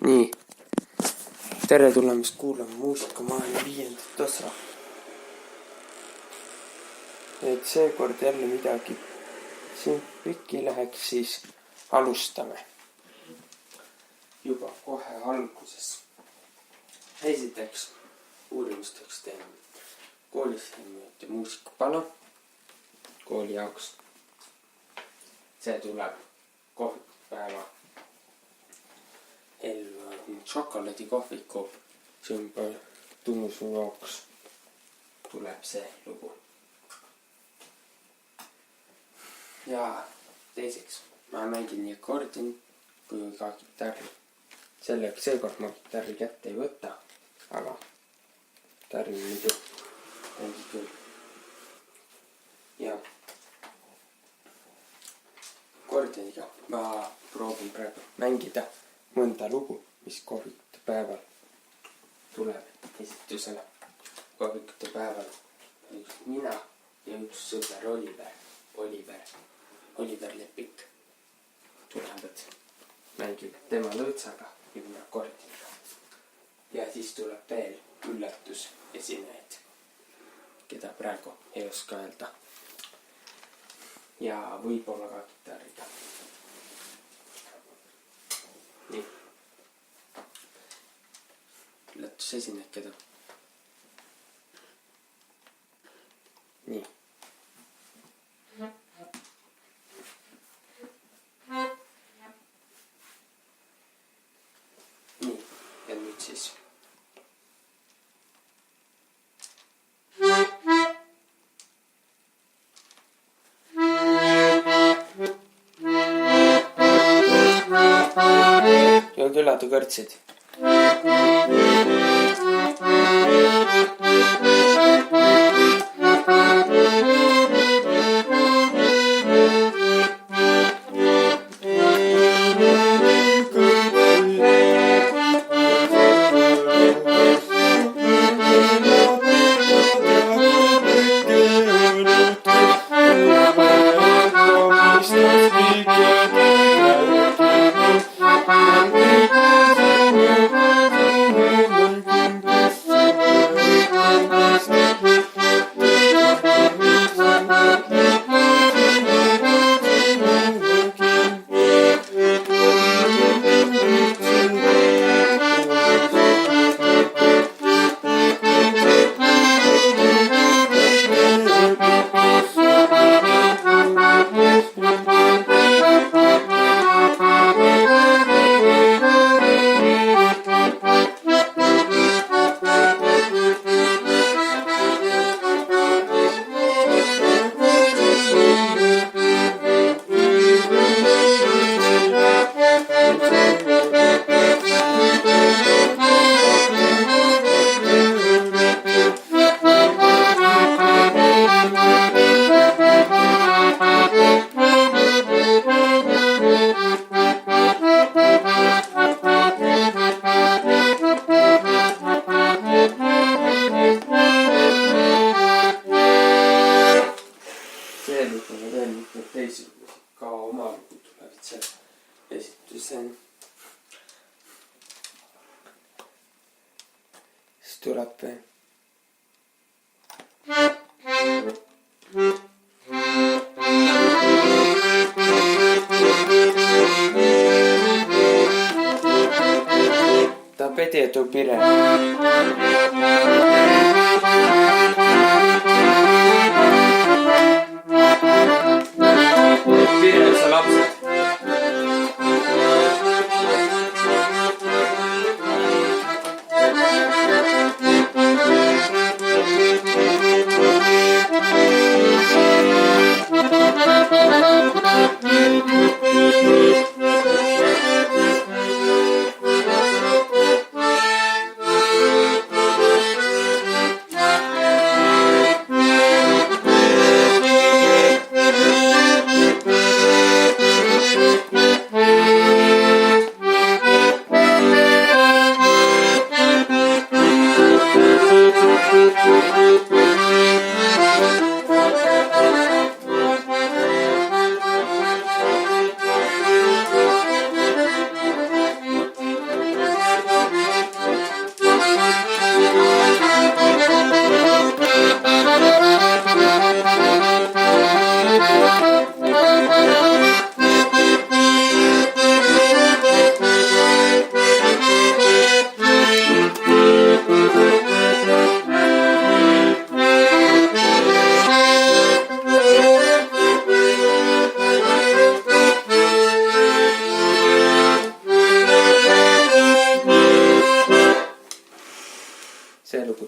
nii, tere tulemast kuulama Muusikamaailma 5. osa. Et seekord jälle midagi siin pikki läheks, siis alustame juba kohe alguses. Esiteks uurimusteks teeme koolis teeme muusikapala kooli jaoks. See tuleb kohvikupäeva šokolaadikohviku tunnusjooks tuleb see lugu. Ja teiseks ma mängin nii akordioni kui ka kitarri. Seekord ma kitarri kätte ei võta, aga kitarri muidu mängib küll. Ja akordioniga ma proovin praegu mängida mõnda lugu, mis kohvikute päeval tuleb esitusele. Kohvikute päeval üks mina ja üks sõber Oliver Lepik tulevad, mängib tema lõõtsaga ja mina akordioniga. Ja siis tuleb veel üllatus esinejaid, keda praegu ei oska öelda. Ja võib-olla ka kitarriga. Nii. Üllatus esinejad, keda. Nii. Nii, ja nüüd siis. Ja külade kõrtsid. Ka oma lugu tulevad seal esitusel. Siis tuleb veel. Ta pede tu pire. Pirelössä lapset.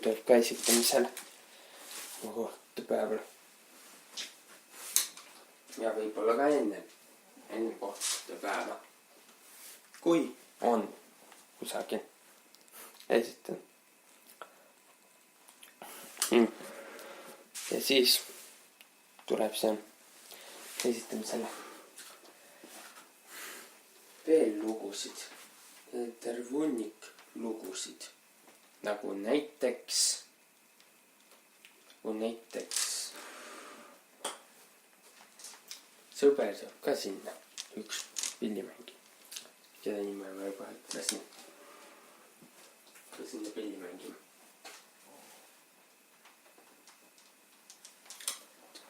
tuleb ka esitamisele kohtute ja võib-olla ka enne kohtute päeva, kui on kusagil esitan. Ja siis tuleb see esitamisele veel lugusid, terve hunnik lugusid, nagu näiteks sõber saab ka sinna, üks pillimängi, keda nime ma juba ütlesin, ka sinna pilli mängima.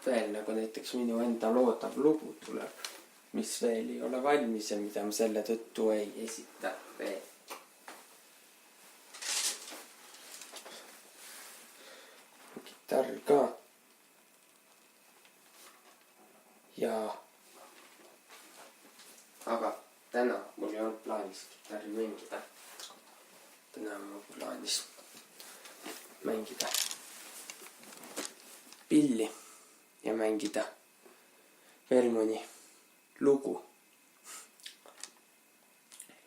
Veel nagu näiteks minu enda loodav lugu tuleb, mis veel ei ole valmis ja mida ma selle tõttu ei esita veel. Kitarr ka. Ja aga täna mul ei olnud plaanis kitarri mängida. Täna on mul plaanis mängida pilli ja mängida veel mõni lugu.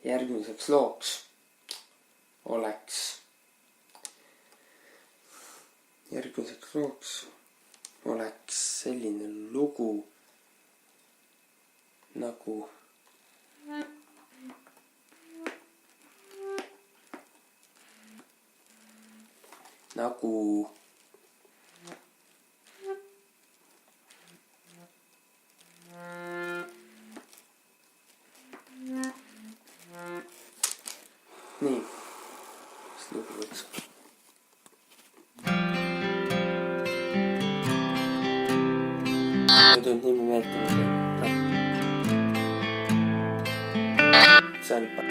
Järgmiseks looks oleks selline lugu nagu nii, mis lugu võiks ma tulen nimi meeldima Salpa.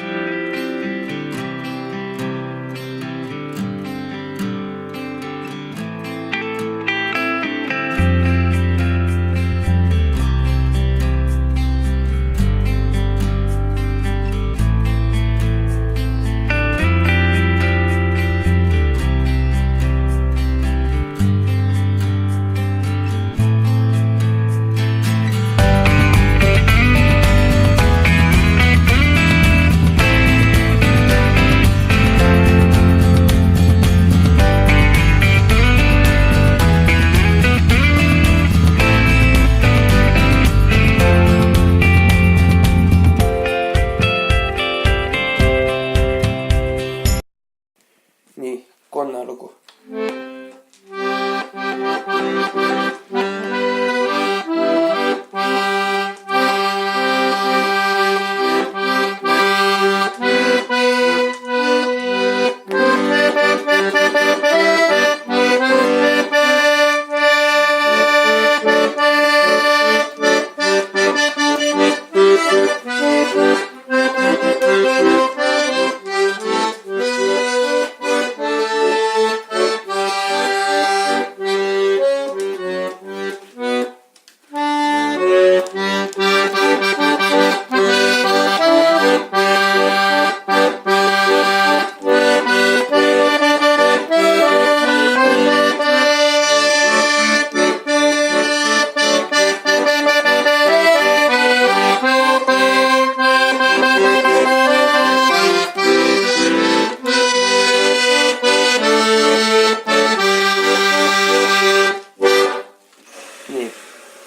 Nii, Konna lugu.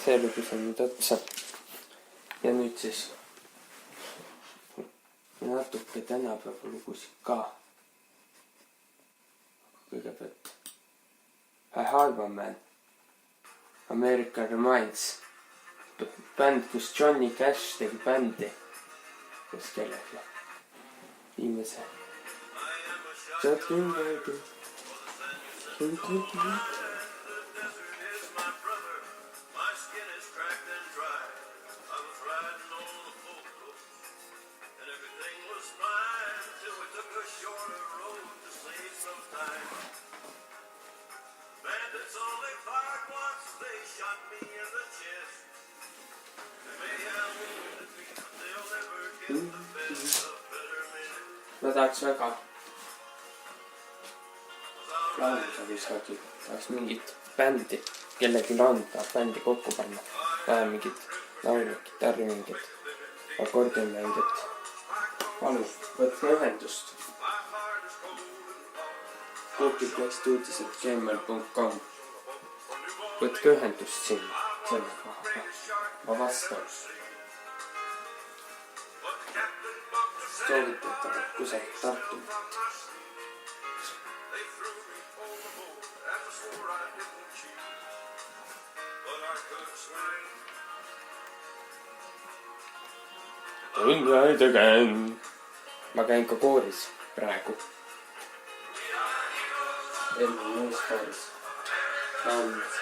See lugu sai nüüd otsa. Ja nüüd siis natuke tänapäeva lugusid ka. Kõigepealt Highwayman, American Reminds, bänd, kus Johnny Cash tegi bändi koos kellegi viimase ma tahaks väga laulda kusagil, tahaks mingit bändi, kellelgi on, tahab bändi kokku panna. Vähe mingit laulu, kitarrimängijat, akordionmängijat. Palun, võtke ühendust. copyplacestuudised@gmail.com. Võtke ühendust sinna, selle kohaga. Ma vastan. Soovitatavad kusagil Tartumaalt. Tonight again. Ma käin ka kooris praegu. Elmu nõus kooris. Laulnud.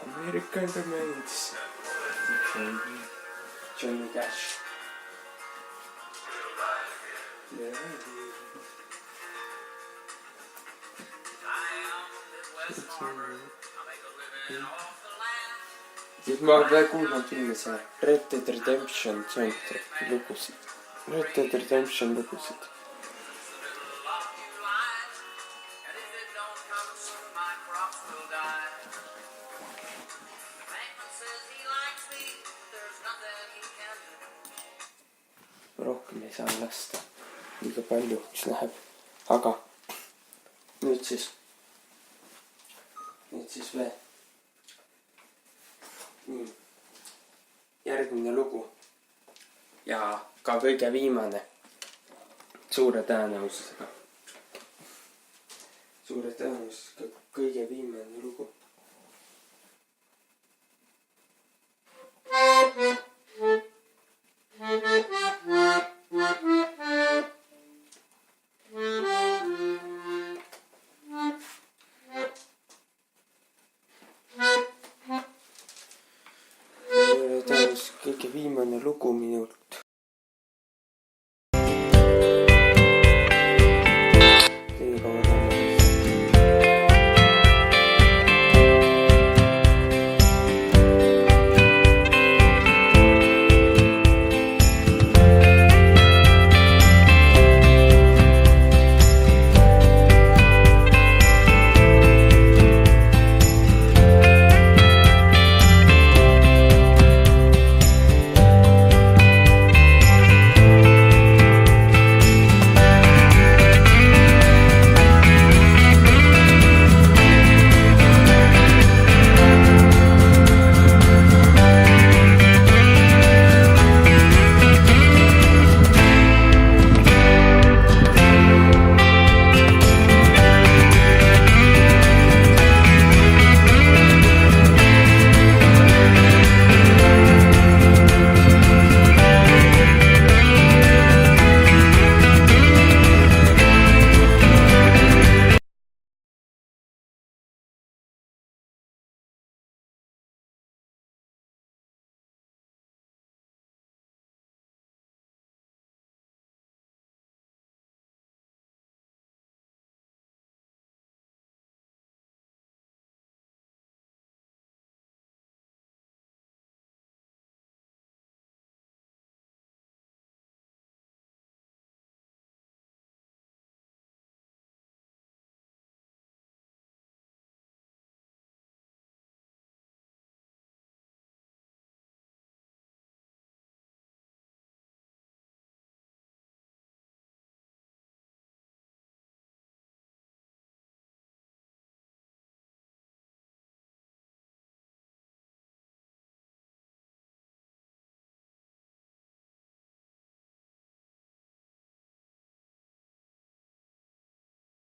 American Remains. Johnny Cash. Siis ma olen veel kuulnud inimese Red Dead Redemption soundtracki lugusid. Red Dead Redemption lugusid. Rohkem ei saa lasta. Liiga palju, mis läheb. Aga nüüd siis veel. Nii. Järgmine lugu. Ja ka kõige viimane. Suure tõenäosusega kõige viimane lugu. Kõige viimane lugu minult.